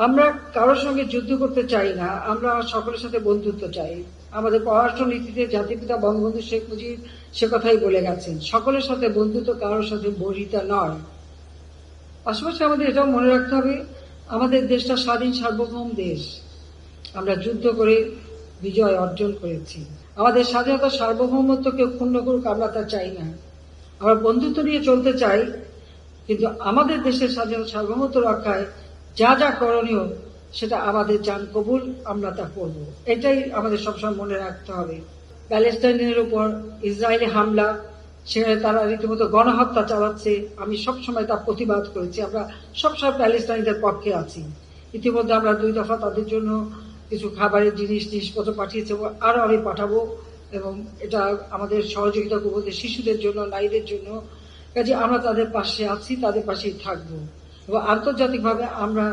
আমরা কারোর সঙ্গে যুদ্ধ করতে চাই না, আমরা সকলের সাথে বন্ধুত্ব চাই। আমাদের পররাষ্ট্র নীতিতে জাতিপিতা বঙ্গবন্ধু শেখ মুজিব সে কথাই বলে গেছেন, সকলের সাথে বন্ধুত্ব, কারোর সাথে বরিতা নয়। পাশাপাশি আমাদের এটাও মনে রাখতে হবে, আমাদের দেশটা স্বাধীন সার্বভৌম দেশ, আমরা যুদ্ধ করে বিজয় অর্জন করেছি। আমাদের স্বাধীনতা সার্বভৌমত্ব কেউ ক্ষুণ্ণ করুক, আমরা তা চাই না। আমরা বন্ধুত্ব নিয়ে চলতে চাই, কিন্তু আমাদের দেশের স্বাধীনতা সার্বভৌমত্ব রক্ষায় যা যা করণীয় সেটা আমাদের জান কবুল, আমরা তা করব। এটাই আমাদের সবসময় মনে রাখতে হবে। প্যালেস্টাইনের উপর ইসরায়েলি হামলা, সেখানে তারা রীতিমতো গণহত্যা চালাচ্ছে, আমি সবসময় তার প্রতিবাদ করেছি। আমরা সবসময় প্যালেস্টাইনদের পক্ষে আছি। ইতিমধ্যে আমরা 2 দফা তাদের জন্য কিছু খাবারের জিনিসপত্র পাঠিয়েছি, আরো আমি পাঠাবো, এবং এটা আমাদের সহযোগিতা করবো শিশুদের জন্য, নারীদের জন্য। কাজে আমরা তাদের পাশে আছি, তাদের পাশেই থাকবো। এবং আন্তর্জাতিকভাবে আমরা